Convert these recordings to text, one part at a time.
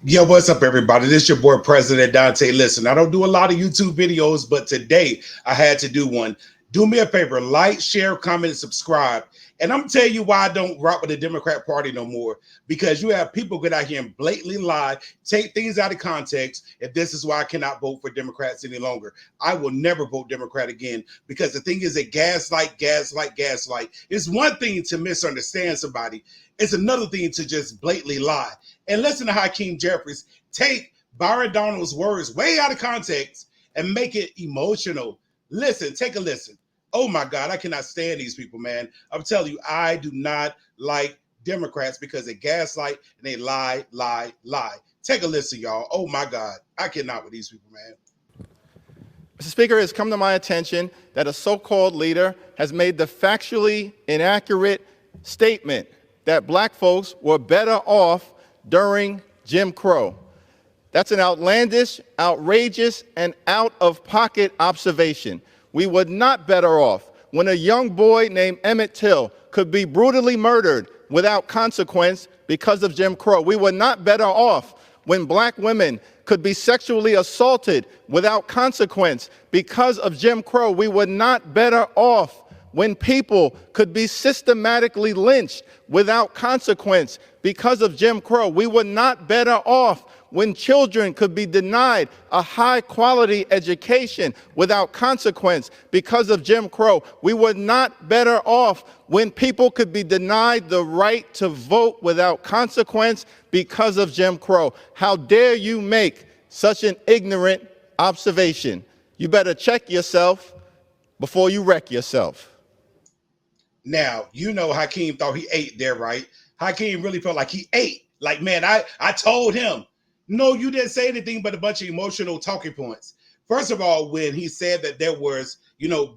Yo, what's up, everybody? This is your boy, President Dante. Listen, I don't do a lot of YouTube videos, but today I had to do one. Do me a favor, like, share, comment, and subscribe. And I'm telling you why I don't rock with the Democrat Party no more. Because you have people get out here and blatantly lie, take things out of context, and this is why I cannot vote for Democrats any longer. I will never vote Democrat again because the thing is that gaslight. It's one thing to misunderstand somebody. It's another thing to just blatantly lie. And listen to Hakeem Jeffries take Byron Donald's words way out of context and make it emotional. Listen, take a listen. Oh my God, I cannot stand these people, man. I'm telling you, I do not like Democrats because they gaslight and they lie. Take a listen, y'all. Oh my God, I cannot with these people, man. Mr. Speaker, it has come to my attention that a so-called leader has made the factually inaccurate statement that black folks were better off during Jim Crow. That's an outlandish, outrageous, and out-of-pocket observation. We were not better off when a young boy named Emmett Till could be brutally murdered without consequence because of Jim Crow. We were not better off when black women could be sexually assaulted without consequence because of Jim Crow. We were not better off when people could be systematically lynched without consequence because of Jim Crow. We were not better off when children could be denied a high-quality education without consequence because of Jim Crow. We were not better off when people could be denied the right to vote without consequence because of Jim Crow. How dare you make such an ignorant observation? You better check yourself before you wreck yourself. Now, you know Hakeem thought he ate there, right? Hakeem really felt like he ate. Like, man, I told him. No, you didn't say anything but a bunch of emotional talking points. First of all, when he said that there was,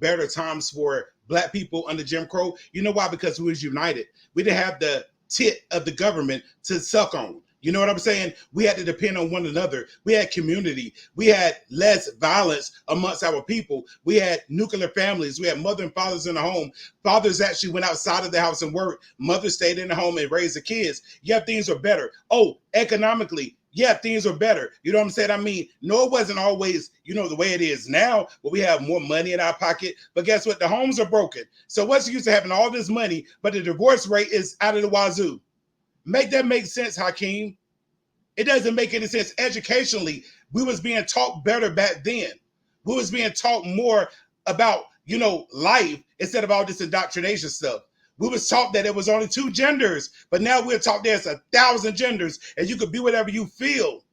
better times for black people under Jim Crow, you know why? Because we was united. We didn't have the tit of the government to suck on. You know what I'm saying? We had to depend on one another. We had community. We had less violence amongst our people. We had nuclear families. We had mother and fathers in the home. Fathers actually went outside of the house and worked. Mothers stayed in the home and raised the kids. Yeah, things are better. Oh, economically, yeah, things are better. You know what I'm saying? I mean, no, it wasn't always, the way it is now, where we have more money in our pocket. But guess what? The homes are broken. So what's the use of having all this money, but the divorce rate is out of the wazoo? Make that make sense, Hakeem. It doesn't make any sense. Educationally, we was being taught better back then. We was being taught more about, life instead of all this indoctrination stuff. We was taught that it was only two genders, but now we're taught there's 1,000 genders and you could be whatever you feel.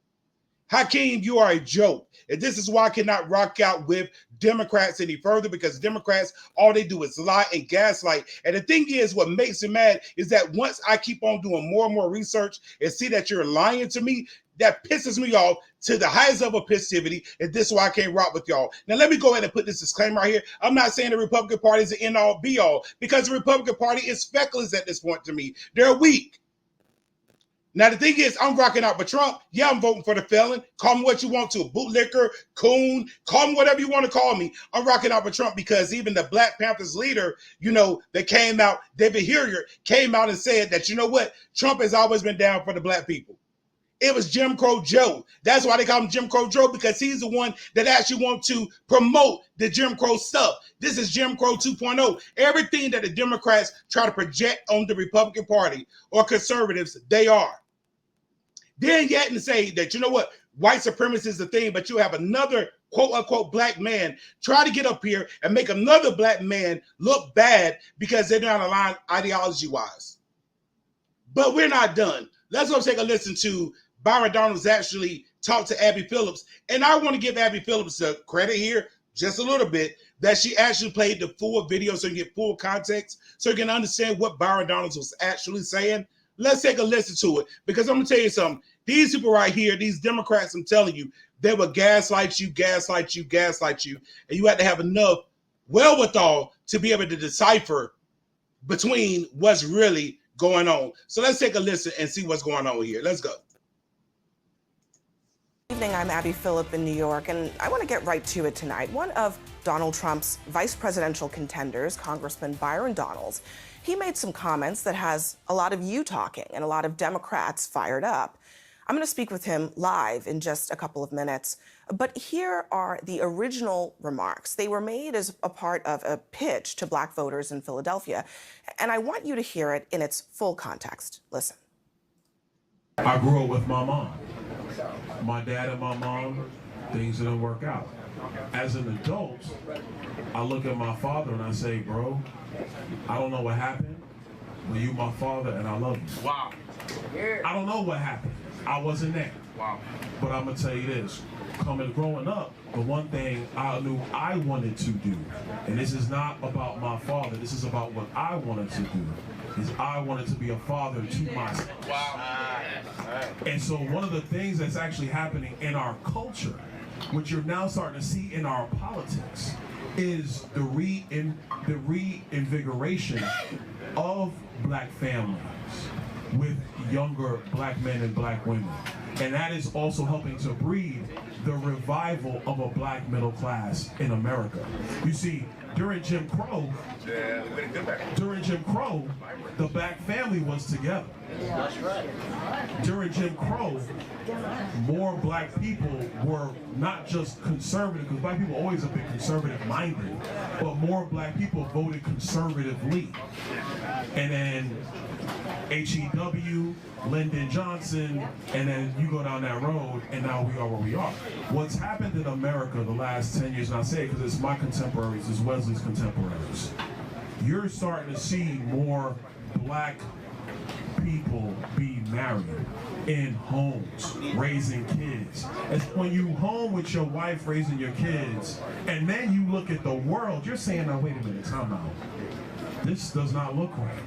Hakeem, you are a joke. And this is why I cannot rock out with Democrats any further, because Democrats, all they do is lie and gaslight. And the thing is, what makes me mad is that once I keep on doing more and more research and see that you're lying to me, that pisses me off to the highest level of passivity. And this is why I can't rock with y'all. Now, let me go ahead and put this disclaimer right here. I'm not saying the Republican Party is the end all be all, because the Republican Party is feckless at this point to me. They're weak. Now, the thing is, I'm rocking out for Trump. Yeah, I'm voting for the felon. Call me what you want to. Bootlicker, coon, call me whatever you want to call me. I'm rocking out for Trump because even the Black Panthers leader, that came out, David Hilliard, came out and said that, Trump has always been down for the black people. It was Jim Crow Joe. That's why they call him Jim Crow Joe, because he's the one that actually wants to promote the Jim Crow stuff. This is Jim Crow 2.0. Everything that the Democrats try to project on the Republican Party or conservatives, they are. Then yet and say that, white supremacy is the thing, but you have another quote unquote black man try to get up here and make another black man look bad because they're not aligned ideology wise. But we're not done. Let's go take a listen to Byron Donald's actually talk to Abby Phillips. And I want to give Abby Phillips the credit here, just a little bit, that she actually played the full video so you get full context, so you can understand what Byron Donalds was actually saying. Let's take a listen to it, because I'm going to tell you something. These people right here, these Democrats, I'm telling you, they will gaslight you, and you have to have enough wherewithal to be able to decipher between what's really going on. So let's take a listen and see what's going on here. Let's go. Good evening, I'm Abby Phillip in New York, and I want to get right to it tonight. One of Donald Trump's vice presidential contenders, Congressman Byron Donalds, he made some comments that has a lot of you talking and a lot of Democrats fired up. I'm going to speak with him live in just a couple of minutes. But here are the original remarks. They were made as a part of a pitch to black voters in Philadelphia. And I want you to hear it in its full context. Listen. I grew up with my mom. My dad and my mom, things didn't work out. As an adult, I look at my father and I say, bro, I don't know what happened, but you my father and I love you. Wow. I don't know what happened. I wasn't there. Wow. But I'm gonna tell you this, growing up, the one thing I knew I wanted to do, and this is not about my father, this is about what I wanted to do, is I wanted to be a father to myself. Wow. And so one of the things that's actually happening in our culture, which you're now starting to see in our politics, is the reinvigoration of black families with younger black men and black women. And that is also helping to breed the revival of a black middle class in America. You see, during Jim Crow, the black family was together. That's right. During Jim Crow, more black people were not just conservative, because black people always have been conservative minded, but more black people voted conservatively. And then HEW, Lyndon Johnson, and then you go down that road, and now we are where we are. What's happened in America the last 10 years, and I say it because it's my contemporaries, it's Wesley's contemporaries, you're starting to see more black people be married in homes, raising kids. It's when you home with your wife raising your kids, and then you look at the world, you're saying, now wait a minute, time out. This does not look right.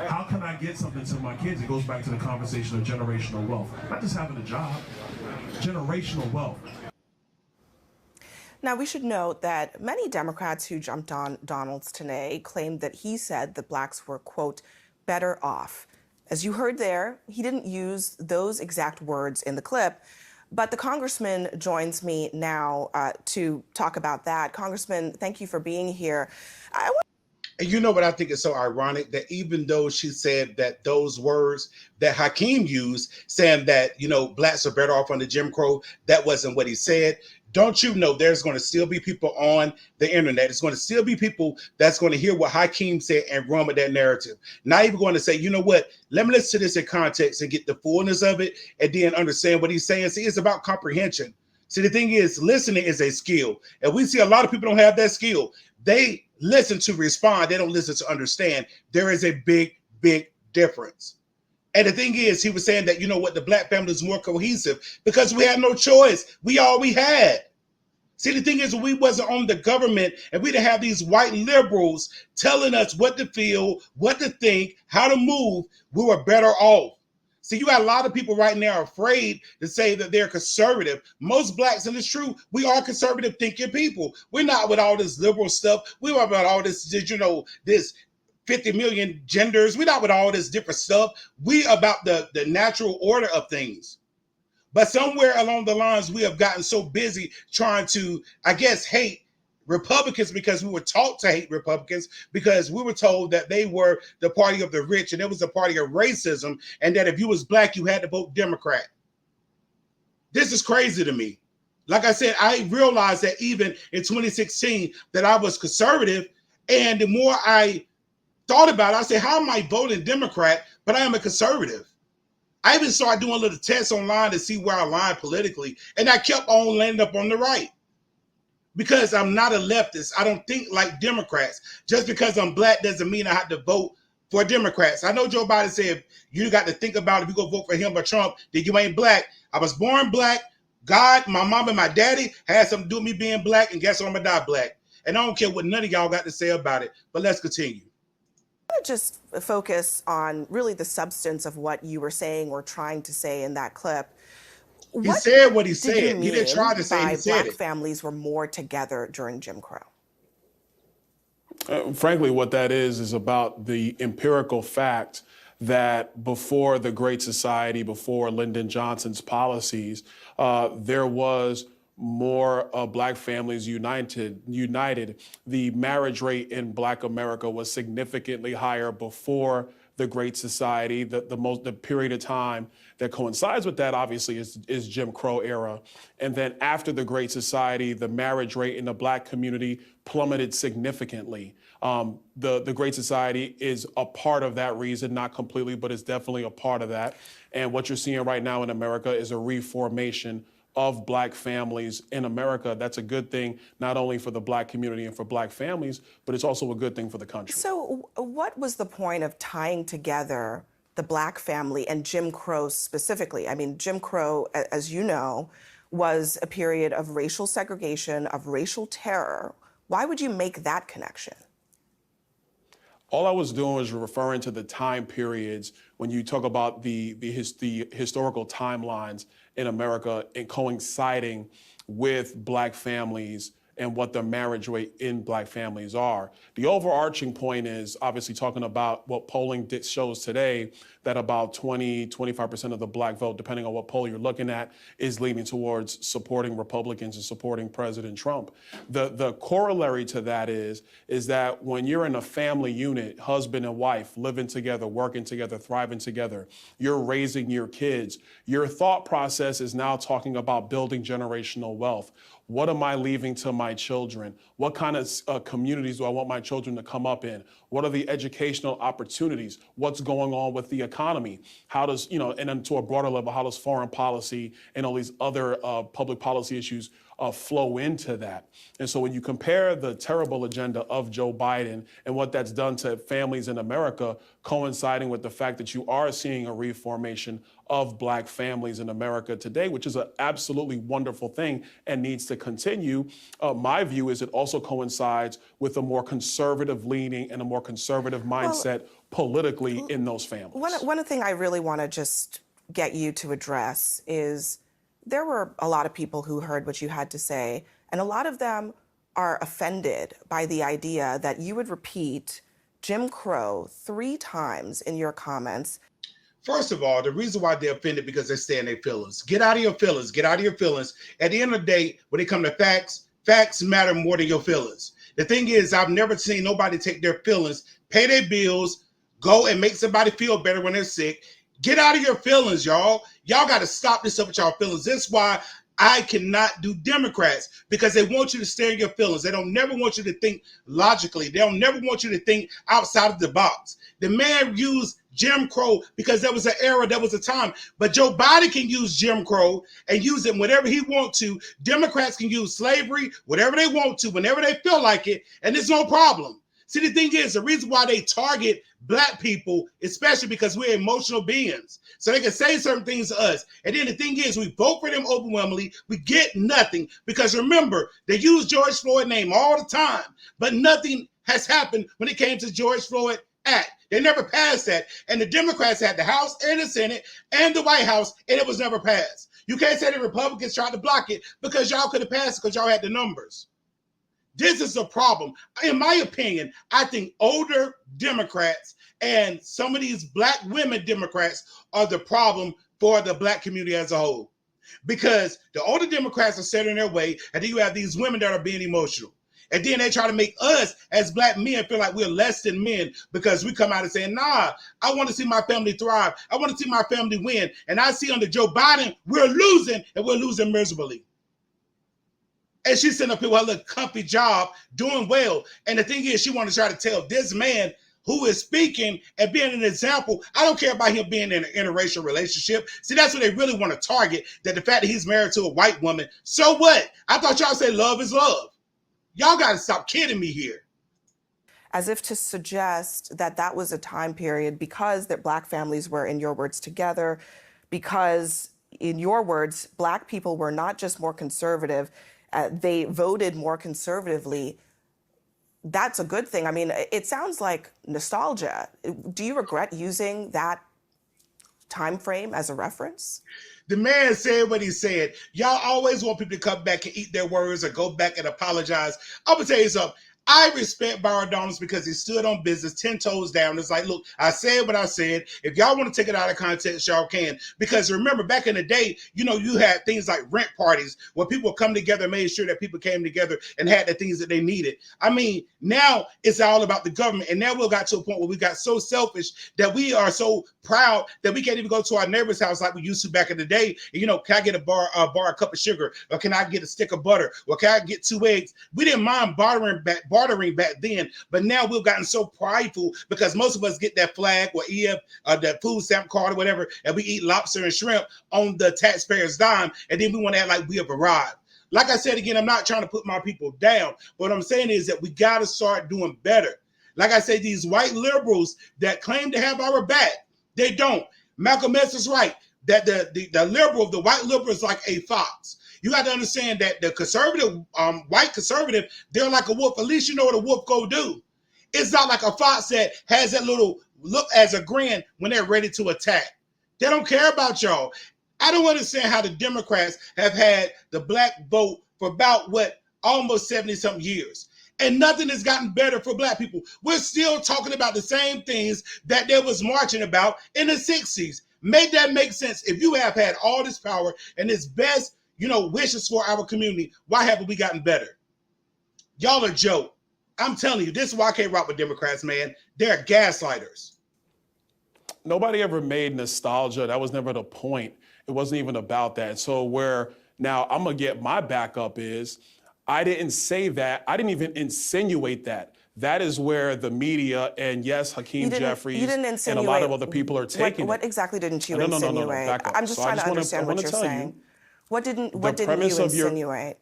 How can I get something to my kids? It goes back to the conversation of generational wealth. Not just having a job, generational wealth. Now, we should note that many Democrats who jumped on Donald's today claimed that he said that blacks were, quote, better off. As you heard there, he didn't use those exact words in the clip, but the congressman joins me now to talk about that. Congressman, thank you for being here. And you know what I think is so ironic? That even though she said that those words that Hakeem used, saying that, blacks are better off under Jim Crow, that wasn't what he said. Don't you know there's going to still be people on the internet? There's going to still be people that's going to hear what Hakeem said and run with that narrative. Not even going to say, you know what, let me listen to this in context and get the fullness of it and then understand what he's saying. See, it's about comprehension. See, the thing is, listening is a skill. And we see a lot of people don't have that skill. They listen to respond. They don't listen to understand. There is a big, big difference. And the thing is, he was saying that, the black family is more cohesive because we had no choice. We all we had. See, the thing is, we wasn't on the government and we didn't have these white liberals telling us what to feel, what to think, how to move. We were better off. See, you got a lot of people right now afraid to say that they're conservative. Most blacks, and it's true, we are conservative thinking people. We're not with all this liberal stuff. We're not about all this, this 50 million genders. We're not with all this different stuff. We about the natural order of things. But somewhere along the lines, we have gotten so busy trying to, I guess, hate Republicans because we were taught to hate Republicans because we were told that they were the party of the rich and it was a party of racism and that if you was black, you had to vote Democrat. This is crazy to me. Like I said, I realized that even in 2016 that I was conservative, and the more I thought about it, I said, how am I voting Democrat, but I am a conservative? I even started doing a little tests online to see where I aligned politically, and I kept on landing up on the right. Because I'm not a leftist. I don't think like Democrats. Just because I'm black doesn't mean I have to vote for Democrats. I know Joe Biden said you got to think about if you go vote for him or Trump, then you ain't black. I was born black. God, my mom and my daddy had something to do with me being black, and guess what? I'm going to die black. And I don't care what none of y'all got to say about it, but let's continue. I want to just focus on really the substance of what you were saying or trying to say in that clip. He said what he said. He didn't try to say it. He said black it. families were more together during Jim Crow? Frankly, what that is about the empirical fact that before the Great Society, before Lyndon Johnson's policies, there was more black families united. The marriage rate in black America was significantly higher before the Great Society. The period of time that coincides with that, obviously, is Jim Crow era. And then after the Great Society, the marriage rate in the Black community plummeted significantly. The Great Society is a part of that reason, not completely, but it's definitely a part of that. And what you're seeing right now in America is a reformation of Black families in America. That's a good thing, not only for the Black community and for Black families, but it's also a good thing for the country. So what was the point of tying together the Black family and Jim Crow specifically? I mean, Jim Crow, as you know, was a period of racial segregation, of racial terror. Why would you make that connection? All I was doing was referring to the time periods when you talk about the historical timelines in America and coinciding with Black families and what the marriage rate in Black families are. The overarching point is obviously talking about what polling shows today, that about 25% of the Black vote, depending on what poll you're looking at, is leaning towards supporting Republicans and supporting President Trump. The corollary to that is that when you're in a family unit, husband and wife, living together, working together, thriving together, you're raising your kids, your thought process is now talking about building generational wealth. What am I leaving to my children? What kind of communities do I want my children to come up in? What are the educational opportunities? What's going on with the economy? How does, and then to a broader level, how does foreign policy and all these other public policy issues flow into that? And so when you compare the terrible agenda of Joe Biden and what that's done to families in America, coinciding with the fact that you are seeing a reformation of Black families in America today, which is an absolutely wonderful thing and needs to continue. My view is it also coincides with a more conservative leaning and a more conservative mindset politically in those families. One thing I really want to just get you to address is there were a lot of people who heard what you had to say, and a lot of them are offended by the idea that you would repeat Jim Crow 3 times in your comments. First of all, the reason why they're offended because they stay in their feelings. Get out of your feelings. Get out of your feelings. At the end of the day, when it comes to facts, facts matter more than your feelings. The thing is, I've never seen nobody take their feelings, pay their bills, go and make somebody feel better when they're sick. Get out of your feelings, y'all. Y'all got to stop this up with y'all feelings. That's why I cannot do Democrats, because they want you to stay in your feelings. They don't never want you to think logically. They don't never want you to think outside of the box. The man used Jim Crow because there was an era, there was a time. But Joe Biden can use Jim Crow and use it whenever he wants to. Democrats can use slavery whatever they want to, whenever they feel like it, and there's no problem. See, the thing is, the reason why they target Black people, especially because we're emotional beings, so they can say certain things to us. And then the thing is, we vote for them overwhelmingly. We get nothing because remember, they use George Floyd's name all the time, but nothing has happened when it came to George Floyd Act. They never passed that. And the Democrats had the House and the Senate and the White House, and it was never passed. You can't say the Republicans tried to block it because y'all could have passed it because y'all had the numbers. This is a problem. In my opinion, I think older Democrats and some of these Black women Democrats are the problem for the Black community as a whole. Because the older Democrats are set in their way, and then you have these women that are being emotional. And then they try to make us as Black men feel like we're less than men because we come out and say, nah, I want to see my family thrive. I want to see my family win. And I see under Joe Biden, we're losing, and we're losing miserably. And she's sitting up here with a little comfy job, doing well. And the thing is, she wants to try to tell this man who is speaking and being an example. I don't care about him being in an interracial relationship. See, that's what they really want to target, that the fact that he's married to a white woman. So what? I thought y'all said love is love. Y'all got to stop kidding me here. As if to suggest that that was a time period because that Black families were, in your words, together, because, in your words, Black people were not just more conservative, they voted more conservatively. That's a good thing. I mean, it sounds like nostalgia. Do you regret using that time frame as a reference? The man said what he said. Y'all always want people to come back and eat their words or go back and apologize. I'm going to tell you something. I respect Byron Donalds because he stood on business 10 toes down. It's like, look, I said what I said. If y'all want to take it out of context, y'all can. Because remember, back in the day, you had things like rent parties where people come together and made sure that people came together and had the things that they needed. I mean, now it's all about the government. And now we got to a point where we got so selfish that we are so proud that we can't even go to our neighbor's house like we used to back in the day. And, can I get a cup of sugar? Or can I get a stick of butter? Or can I get 2 eggs? We didn't mind bartering back then, but now we've gotten so prideful because most of us get that flag or EF, that food stamp card or whatever, and we eat lobster and shrimp on the taxpayer's dime, and then we want to act like we have arrived. Like I said again, I'm not trying to put my people down. What I'm saying is that we got to start doing better. Like I say, these white liberals that claim to have our back, they don't. Malcolm X is right that the white liberal is like a fox. You got to understand that the conservative, white conservative, they're like a wolf. At least you know what a wolf go do. It's not like a fox that has that little look as a grin when they're ready to attack. They don't care about y'all. I don't understand how the Democrats have had the black vote for about, almost 70-something years. And nothing has gotten better for black people. We're still talking about the same things that they was marching about in the 60s. Make that make sense. If you have had all this power and this best wishes for our community, why haven't we gotten better? Y'all are a joke. I'm telling you, this is why I can't rock with Democrats, man. They're gaslighters. Nobody ever made nostalgia. That was never the point. It wasn't even about that. So where now I'm going to get my backup is I didn't say that. I didn't even insinuate that. That is where the media and yes, Hakeem Jeffries and a lot of other people are taking what exactly didn't you insinuate? insinuate? No, back up. I'm just trying to understand what you're saying. What didn't you insinuate?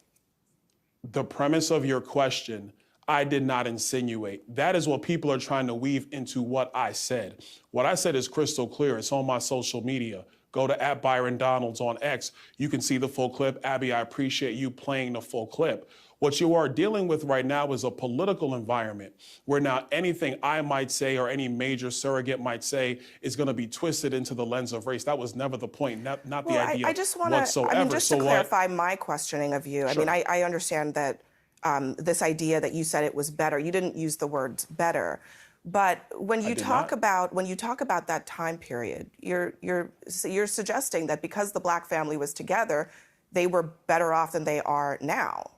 The premise of your question, I did not insinuate. That is what people are trying to weave into what I said. What I said is crystal clear. It's on my social media. Go to @ByronDonalds on X. You can see the full clip. Abby, I appreciate you playing the full clip. What you are dealing with right now is a political environment where now anything I might say or any major surrogate might say is going to be twisted into the lens of race. That was never the point, not the idea whatsoever. Just to clarify my questioning of you, Sure. I understand that this idea that you said it was better, you didn't use the words better. But when you talk about that time period, you're suggesting that because the black family was together, they were better off than they are now.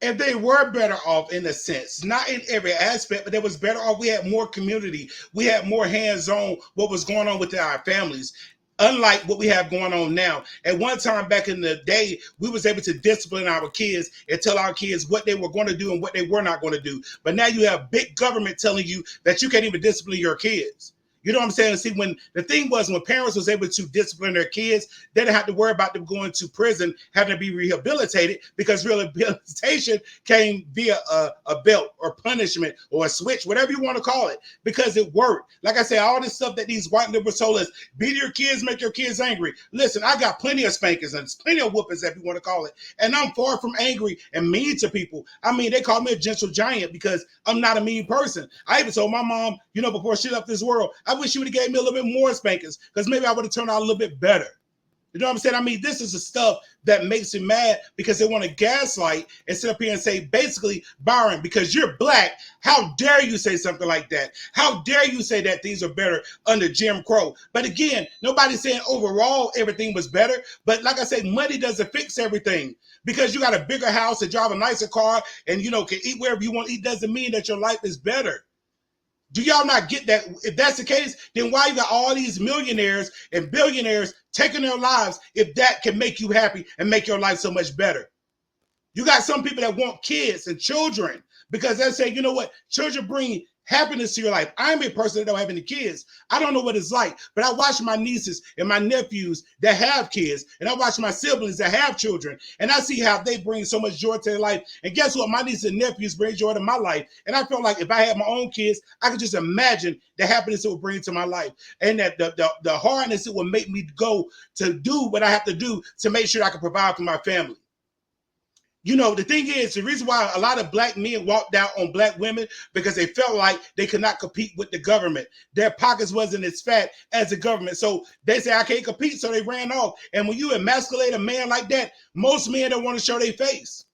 And they were better off in a sense, not in every aspect, but they was better off. We had more community. We had more hands-on what was going on within our families, unlike what we have going on now. At one time back in the day, we was able to discipline our kids and tell our kids what they were going to do and what they were not going to do. But now you have big government telling you that you can't even discipline your kids. You know what I'm saying? See, when the thing was, when parents was able to discipline their kids, they didn't have to worry about them going to prison, having to be rehabilitated, because rehabilitation came via a belt or punishment or a switch, whatever you want to call it, because it worked. Like I say, all this stuff that these white liberals told us, beat your kids, make your kids angry. Listen, I got plenty of spankings and plenty of whoopings, if you want to call it. And I'm far from angry and mean to people. I mean, they call me a gentle giant because I'm not a mean person. I even told my mom, before she left this world, I wish she would have gave me a little bit more spankings because maybe I would have turned out a little bit better. You know what I'm saying? I mean, this is the stuff that makes me mad because they want to gaslight and sit up here and say, basically, Byron, because you're black, how dare you say something like that? How dare you say that things are better under Jim Crow? But again, nobody's saying overall everything was better. But like I said, money doesn't fix everything. Because you got a bigger house and drive a nicer car and, can eat wherever you want to eat doesn't mean that your life is better. Do y'all not get that? If that's the case, then why you got all these millionaires and billionaires taking their lives if that can make you happy and make your life so much better? You got some people that want kids and children because they say, you know what? Children bring happiness to your life. I'm a person that don't have any kids. I don't know what it's like, but I watch my nieces and my nephews that have kids, and I watch my siblings that have children, and I see how they bring so much joy to their life. And guess what? My nieces and nephews bring joy to my life. And I feel like if I had my own kids, I could just imagine the happiness it would bring to my life, and that the hardness it would make me go to do what I have to do to make sure I can provide for my family. The thing is, the reason why a lot of black men walked out on black women because they felt like they could not compete with the government. Their pockets wasn't as fat as the government. So they say, I can't compete. So they ran off. And when you emasculate a man like that, most men don't want to show their face.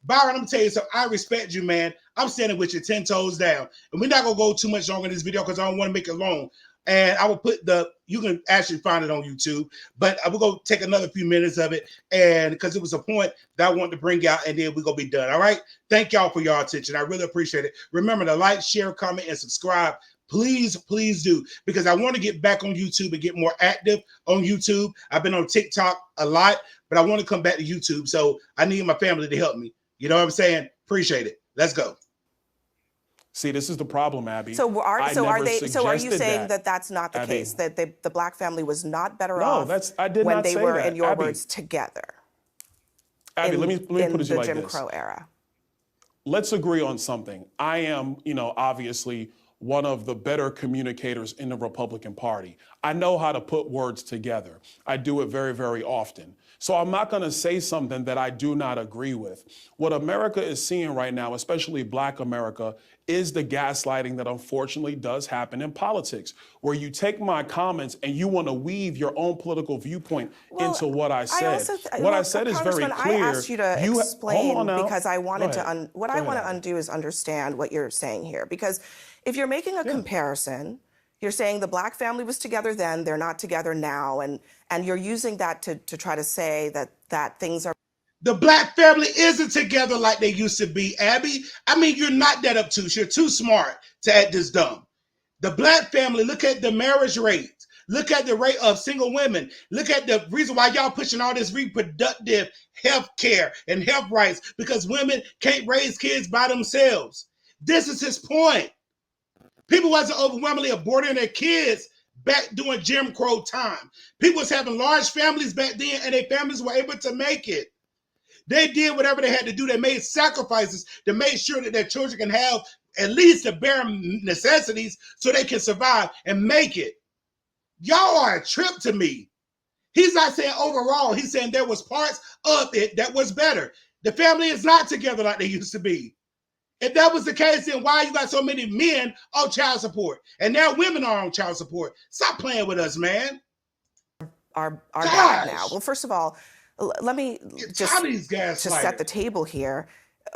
Byron, I'm going to tell you something. I respect you, man. I'm standing with you 10 toes down. And we're not going to go too much longer in this video because I don't want to make it long. And I will put you can actually find it on YouTube, but I will go take another few minutes of it. And because it was a point that I wanted to bring out, and then we're going to be done. All right. Thank y'all for your attention. I really appreciate it. Remember to like, share, comment, and subscribe. Please, please do, because I want to get back on YouTube and get more active on YouTube. I've been on TikTok a lot, but I want to come back to YouTube. So I need my family to help me. You know what I'm saying? Appreciate it. Let's go. See, this is the problem, Abby. So are you saying that that's not the Abby, case? That the black family was not better no, off I did when not they say were, that. in your Abby, words, together? Abby, let me put it to you like this. In the Jim Crow era. Let's agree on something. I am, obviously one of the better communicators in the Republican Party. I know how to put words together. I do it very, very often. So I'm not going to say something that I do not agree with. What America is seeing right now, especially Black America, is the gaslighting that unfortunately does happen in politics, where you take my comments and you want to weave your own political viewpoint into what I said. What I said is very clear. I asked you to explain hold on now. because I wanted to, I want to Abby. undo is understand what you're saying here. Because if you're making a comparison, you're saying the black family was together then, they're not together now, and you're using that to try to say that things are. The black family isn't together like they used to be, Abby. I mean, you're not that obtuse. You're too smart to act this dumb. The black family, look at the marriage rate. Look at the rate of single women. Look at the reason why y'all pushing all this reproductive health care and health rights, because women can't raise kids by themselves. This is his point. People wasn't overwhelmingly aborting their kids back during Jim Crow time. People was having large families back then, and their families were able to make it. They did whatever they had to do. They made sacrifices to make sure that their children can have at least the bare necessities so they can survive and make it. Y'all are a trip to me. He's not saying overall. He's saying there was parts of it that was better. The family is not together like they used to be. If that was the case, then why you got so many men on child support? And now women are on child support. Stop playing with us, man. Are bad now. Well, first of all, let me just to set the table here.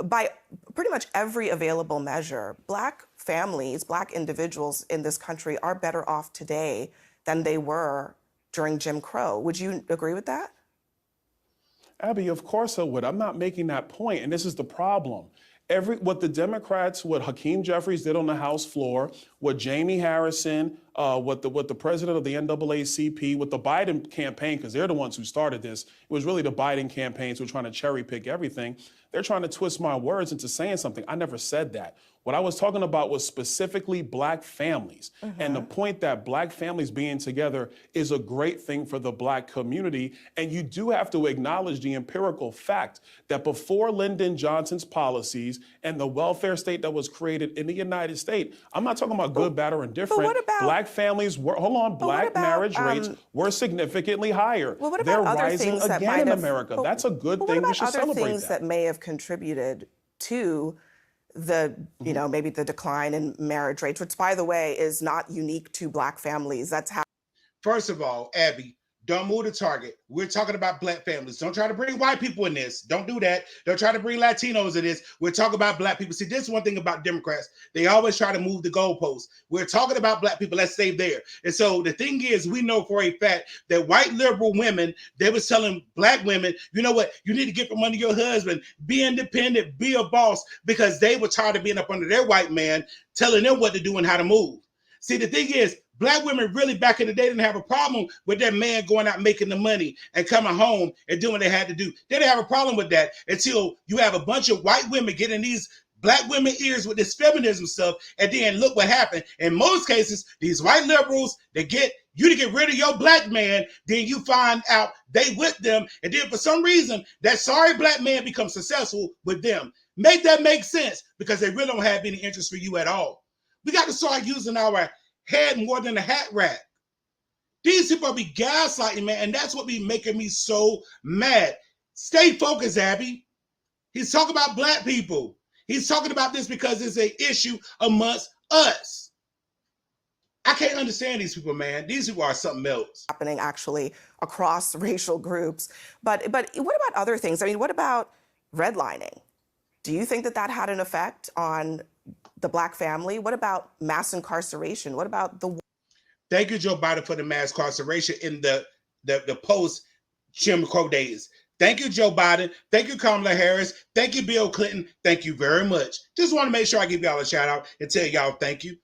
By pretty much every available measure, black families, black individuals in this country are better off today than they were during Jim Crow. Would you agree with that? Abby, of course I would. I'm not making that point, and this is the problem. What the Democrats, what Hakeem Jeffries did on the House floor, what Jamie Harrison, what the president of the NAACP, what the Biden campaign, because they're the ones who started this, it was really the Biden campaigns who were trying to cherry pick everything. They're trying to twist my words into saying something. I never said that. What I was talking about was specifically black families. And the point that black families being together is a great thing for the black community. And you do have to acknowledge the empirical fact that before Lyndon Johnson's policies and the welfare state that was created in the United States, I'm not talking about good, bad, or indifferent. But what about, black families were, black marriage rates were significantly higher. Well, what about They're rising again in America. But, that's a good thing. We should celebrate that. What about other things that may have contributed to the, maybe the decline in marriage rates, which, by the way, is not unique to black families? That's how. First of all, Abby, don't move the target. We're talking about black families. Don't try to bring white people in this. Don't do that. Don't try to bring Latinos in this. We're talking about black people. See, this is one thing about Democrats. They always try to move the goalposts. We're talking about black people. Let's stay there. And so the thing is, we know for a fact that white liberal women, they was telling black women, you know what? You need to get from under your husband, be independent, be a boss, because they were tired of being up under their white man, telling them what to do and how to move. See, the thing is, black women really back in the day didn't have a problem with their man going out making the money and coming home and doing what they had to do. They didn't have a problem with that until you have a bunch of white women getting these black women ears with this feminism stuff. And then look what happened. In most cases, these white liberals, they get you to get rid of your black man. Then you find out they with them. And then for some reason, that sorry black man becomes successful with them. Make that make sense, because they really don't have any interest for you at all. We got to start using our head more than a hat rack. These people be gaslighting, man, and that's what be making me so mad. Stay focused, Abby. He's talking about black people. He's talking about this because it's an issue amongst us. I can't understand these people, man. These people are something else. Happening actually across racial groups. But what about other things? I mean, what about redlining? Do you think that that had an effect on the Black family? What about mass incarceration? What about the... Thank you, Joe Biden, for the mass incarceration in the post Jim Crow days. Thank you, Joe Biden. Thank you, Kamala Harris. Thank you, Bill Clinton. Thank you very much. Just want to make sure I give y'all a shout out and tell y'all thank you.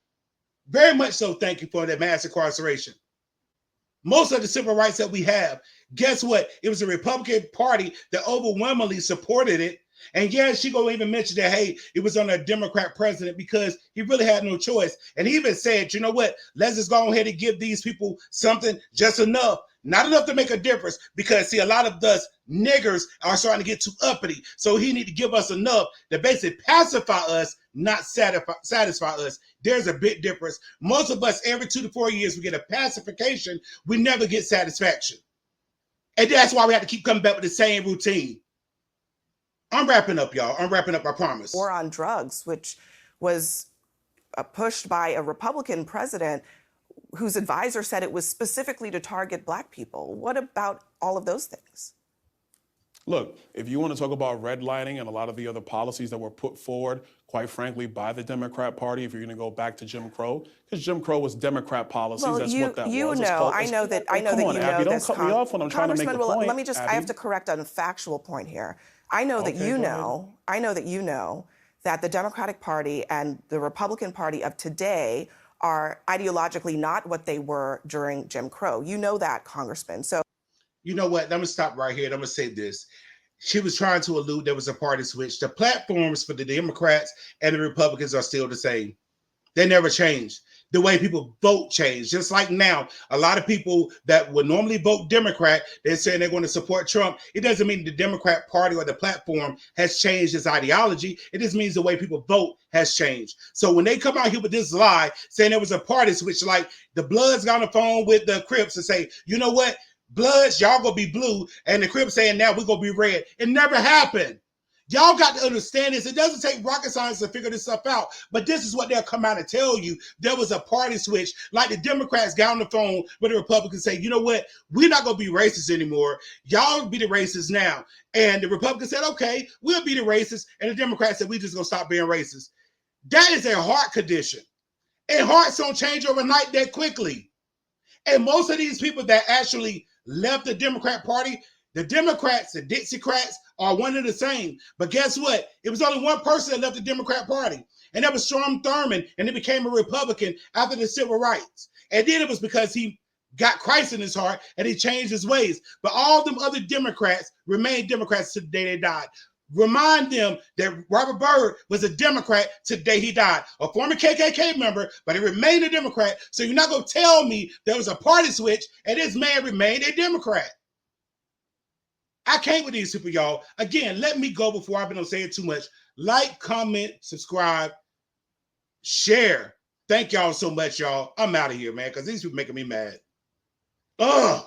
Very much so, thank you for that mass incarceration. Most of the civil rights that we have, guess what? It was the Republican Party that overwhelmingly supported it. And yeah, she gonna even mention that, hey, it was on a Democrat president because he really had no choice. And he even said, you know what? Let's just go ahead and give these people something, just enough. Not enough to make a difference, because see, a lot of us niggers are starting to get too uppity. So he need to give us enough to basically pacify us, not satisfy us. There's a big difference. Most of us, every 2 to 4 years, we get a pacification. We never get satisfaction. And that's why we have to keep coming back with the same routine. I'm wrapping up, y'all. I'm wrapping up, I promise. War on drugs, which was pushed by a Republican president whose advisor said it was specifically to target Black people. What about all of those things? Look, if you want to talk about redlining and a lot of the other policies that were put forward, quite frankly, by the Democrat Party, if you're going to go back to Jim Crow, because Jim Crow was Democrat policies. Well, that's what that was. I know that you know Abby, this. Don't cut me off when I'm trying to make a point. Let me just, Abby. I have to correct on a factual point here. I know that you know that the Democratic Party and the Republican Party of today are ideologically not what they were during Jim Crow. You know that, Congressman. So, you know what? I'm going to stop right here and I'm going to say this. She was trying to allude there was a party switch. The platforms for the Democrats and the Republicans are still the same. They never changed. The way people vote changed. Just like now, a lot of people that would normally vote Democrat, they're saying they're going to support Trump. It doesn't mean the Democrat Party or the platform has changed its ideology. It just means the way people vote has changed. So when they come out here with this lie, saying there was a party switch, like the Bloods got on the phone with the Crips and say, you know what? Bloods, y'all gonna be blue, and the Crips saying now we're gonna be red. It never happened. Y'all got to understand this. It doesn't take rocket science to figure this stuff out, but this is what they'll come out and tell you. There was a party switch, like the Democrats got on the phone with the Republicans say, you know what? We're not going to be racist anymore. Y'all be the racists now. And the Republicans said, okay, we'll be the racists. And the Democrats said, we just going to stop being racist. That is a heart condition. And hearts don't change overnight that quickly. And most of these people that actually left the Democrat Party, the Democrats, the Dixiecrats, are one and the same. But guess what? It was only one person that left the Democrat Party, and that was Strom Thurmond, and he became a Republican after the civil rights. And then it was because he got Christ in his heart, and he changed his ways. But all them other Democrats remained Democrats to the day they died. Remind them that Robert Byrd was a Democrat to the day he died, a former KKK member, but he remained a Democrat. So you're not going to tell me there was a party switch, and this man remained a Democrat. I can't with these people, y'all. Again, let me go before I've been saying too much. Like, comment, subscribe, share. Thank y'all so much, y'all. I'm out of here, man, because these people making me mad. Ugh.